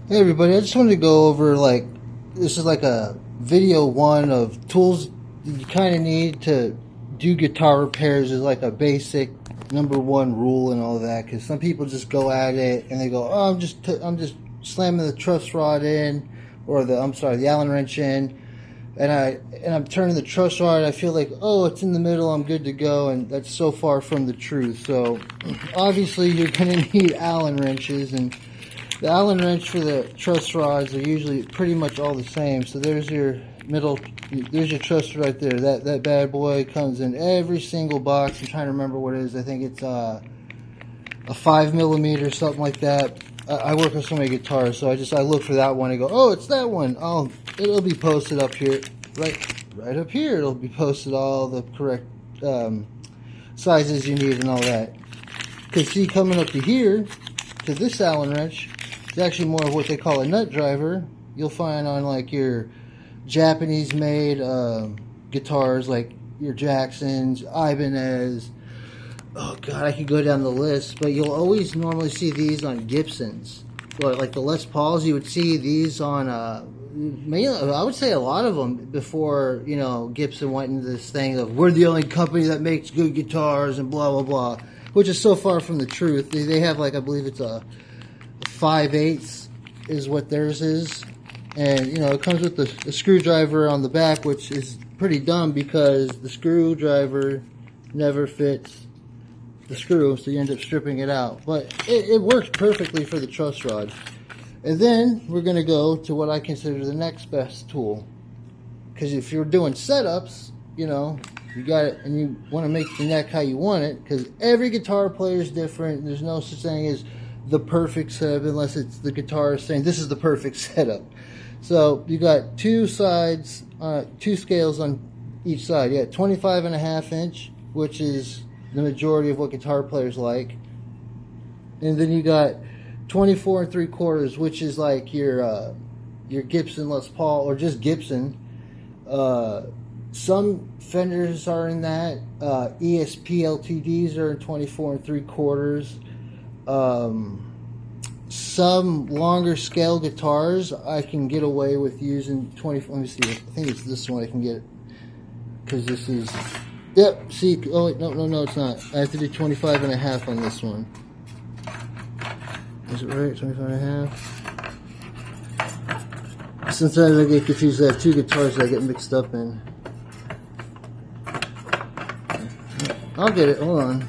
Hey everybody, I just wanted to go over, like, this is like a video one of tools you kind of need to do guitar repairs. Is like a basic #1 rule and all that, because some people just go at it and they go, oh, I'm just slamming the truss rod in, or the Allen wrench in, and I'm turning the truss rod, I feel like, oh, it's in the middle, I'm good to go, and that's so far from the truth. So obviously you're going to need Allen wrenches, and the Allen wrench for the truss rods are usually pretty much all the same. So there's your there's your truss right there. That bad boy comes in every single box. I'm trying to remember what it is. I think it's a 5mm, something like that. I work with so many guitars, so I look for that one and go, oh, it's that one. Oh, it'll be posted up here, right up here. It'll be posted all the correct sizes you need and all that. Because see, coming up to here, to this Allen wrench, it's actually more of what they call a nut driver. You'll find on like your Japanese made guitars, like your Jacksons, Ibanez. Oh god, I could go down the list, but you'll always normally see these on Gibsons. Like the Les Pauls, you would see these on mainly, I would say a lot of them before, you know, Gibson went into this thing of we're the only company that makes good guitars and blah blah blah, which is so far from the truth. They have, like, I believe it's a 5/8 is what theirs is, and you know, it comes with the screwdriver on the back, which is pretty dumb because the screwdriver never fits the screw, so you end up stripping it out. But it works perfectly for the truss rod. And then we're going to go to what I consider the next best tool, because if you're doing setups, you know, you got it, and you want to make the neck how you want it, because every guitar player is different. There's no such thing as the perfect setup unless it's the guitarist saying this is the perfect setup. So you got two sides, two scales on each side. You got 25.5 inch, which is the majority of what guitar players like, and then you got 24 3/4, which is like your Gibson Les Paul or just Gibson. Some Fenders are in that. ESP LTDs are in 24 3/4. Some longer scale guitars I can get away with using 24. Let me see. I think it's this one I can get, because this is. Yep. See. Oh wait, no, it's not. I have to do 25.5 on this one. Is it right? 25.5. Sometimes I get confused. I have two guitars that I get mixed up in. I'll get it. Hold on.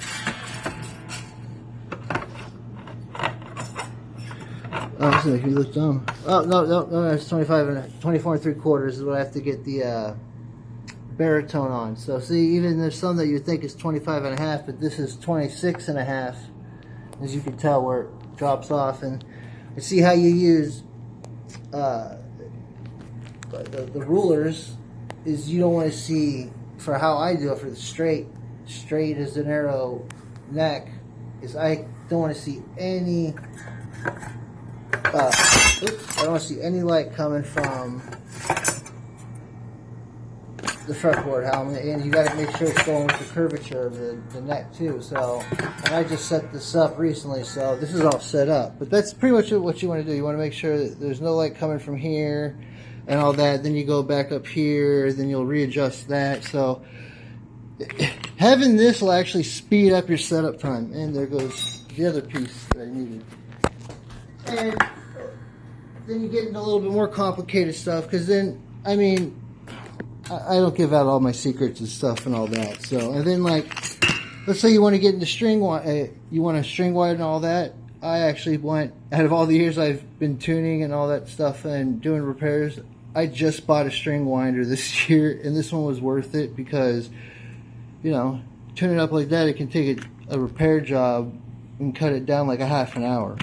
Oh, this is making me look dumb. Oh, no, it's 24 3/4 is what I have to get the baritone on. So see, even there's some that you think is 25.5, but this is 26.5, as you can tell where it drops off. And see how you use the rulers is you don't want to see, for how I do it for the straight as an arrow neck, is I don't want to see any I don't want to see any light coming from the fretboard. And you got to make sure it's going with the curvature of the neck too. So, and I just set this up recently, so this is all set up. But that's pretty much what you want to do. You want to make sure that there's no light coming from here and all that. Then you go back up here, then you'll readjust that. So having this will actually speed up your setup time. And there goes the other piece that I needed. And then you get into a little bit more complicated stuff, because then, I mean, I don't give out all my secrets and stuff and all that. So, and then, like, let's say you want to get into string wire, you want to string wire and all that. I actually went, out of all the years I've been tuning and all that stuff and doing repairs, I just bought a string winder this year, and this one was worth it because, you know, tuning it up like that, it can take a repair job and cut it down like a half an hour.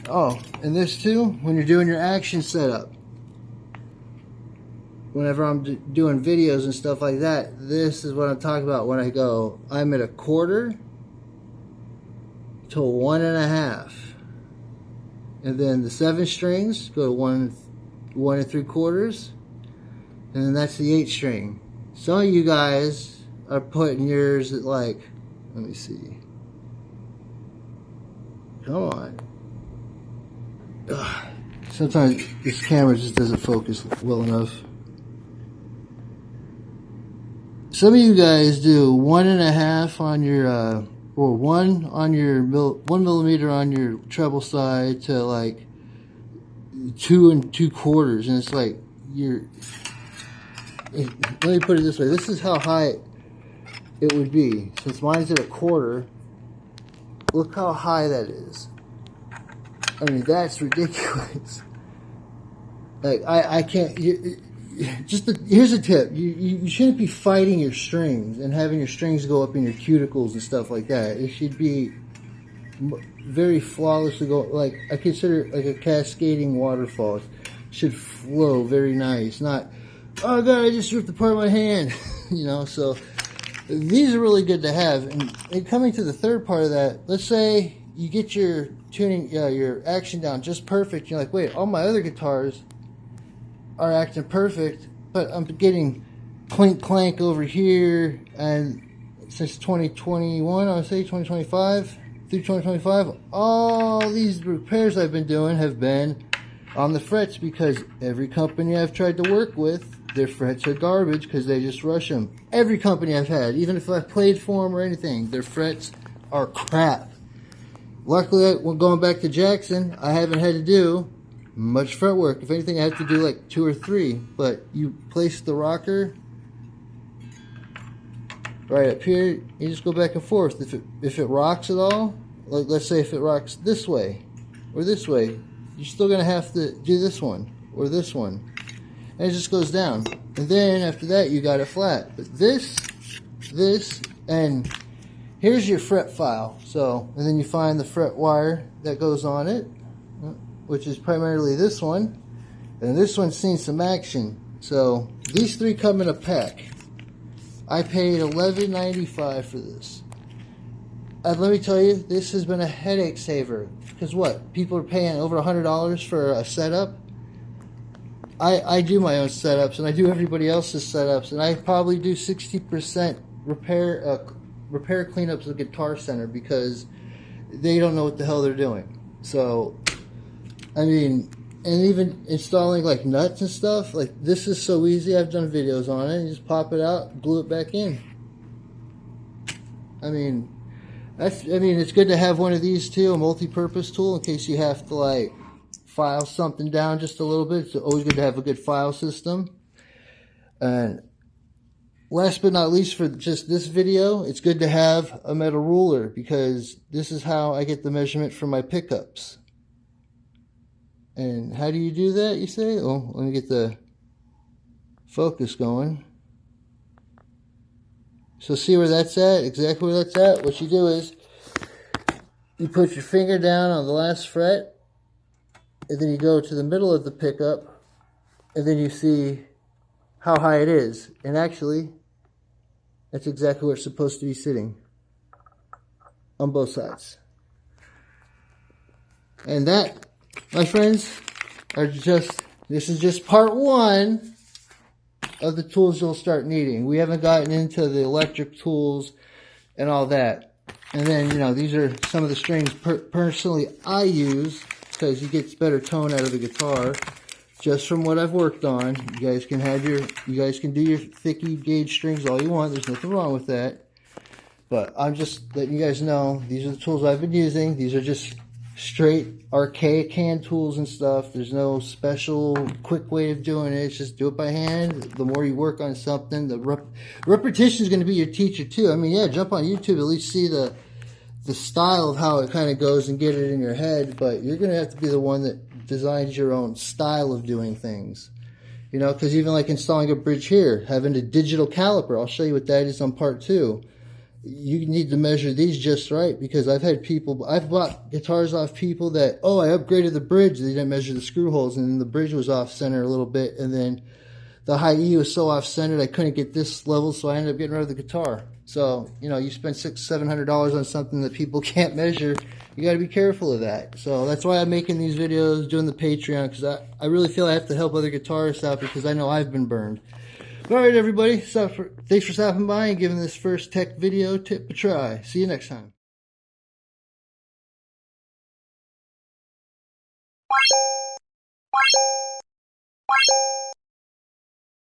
Oh, and this too, when you're doing your action setup, whenever I'm doing videos and stuff like that, this is what I'm talking about when I go, I'm at 1/4 to 1.5. And then the 7 strings go to 1 3/4. And then that's the 8 string. Some of you guys are putting yours at, like, let me see. Come on. Ugh. Sometimes this camera just doesn't focus well enough. Some of you guys do 1.5 on your, or 1 on your 1 millimeter on your treble side to like 2 2/4, and it's like let me put it this way. This is how high it would be. Since mine's at 1/4, look how high that is. I mean, that's ridiculous. Like, I can't, here's a tip. You shouldn't be fighting your strings and having your strings go up in your cuticles and stuff like that. It should be very flawlessly go, like, I consider it like a cascading waterfall. It should flow very nice. Not, oh God, I just ripped apart my hand. You know, so these are really good to have. And coming to the third part of that, let's say you get your tuning, your action down just perfect. You're like, wait, all my other guitars are acting perfect, but I'm getting clink clank over here. And since 2021, I would say 2025 through 2025, all these repairs I've been doing have been on the frets, because every company I've tried to work with, their frets are garbage because they just rush them. Every company I've had, even if I've played for them or anything, their frets are crap. Luckily, when going back to Jackson, I haven't had to do much fret work. If anything, I have to do like 2 or 3. But you place the rocker right up here, you just go back and forth. If it rocks at all, like let's say if it rocks this way or this way, you're still gonna have to do this one or this one, and it just goes down. And then after that, you got it flat. But this, and here's your fret file. So, and then you find the fret wire that goes on it, which is primarily this one, and this one's seen some action. So these 3 come in a pack. I paid $11.95 for this. Let me tell you, this has been a headache saver. Because what? People are paying over $100 for a setup. I do my own setups, and I do everybody else's setups, and I probably do 60% repair cleanups of Guitar Center, because they don't know what the hell they're doing. So, I mean, and even installing like nuts and stuff, like this is so easy. I've done videos on it. You just pop it out, glue it back in. I mean, it's good to have one of these too, a multi-purpose tool, in case you have to like file something down just a little bit. It's always good to have a good file system. And last but not least, for just this video, it's good to have a metal ruler, because this is how I get the measurement for my pickups. And how do you do that, you say? Oh, let me get the focus going. So see where that's at? Exactly where that's at? What you do is, you put your finger down on the last fret, and then you go to the middle of the pickup, and then you see how high it is. And actually, that's exactly where it's supposed to be sitting, on both sides. And that, my friends, this is just part 1 of the tools you'll start needing. We haven't gotten into the electric tools and all that. And then, you know, these are some of the strings personally I use, because you get better tone out of the guitar just from what I've worked on. You guys can do your thicky gauge strings all you want. There's nothing wrong with that. But I'm just letting you guys know, these are the tools I've been using. These are just straight archaic hand tools and stuff. There's no special quick way of doing it. It's just do it by hand. The more you work on something, the repetition is going to be your teacher too. I mean, yeah, jump on YouTube, at least see the style of how it kind of goes and get it in your head. But you're going to have to be the one that designs your own style of doing things. You know, because even like installing a bridge here, having a digital caliper, I'll show you what that is on part 2. You need to measure these just right, because I've bought guitars off people that, oh, I upgraded the bridge, they didn't measure the screw holes, and then the bridge was off center a little bit, and then the high E was so off centered I couldn't get this level, so I ended up getting rid of the guitar. So, you know, you spend $600-700 on something that people can't measure. You got to be careful of that. So that's why I'm making these videos, doing the Patreon, because I really feel I have to help other guitarists out, because I know I've been burned. Alright everybody, thanks for stopping by and giving this first tech video tip a try. See you next time.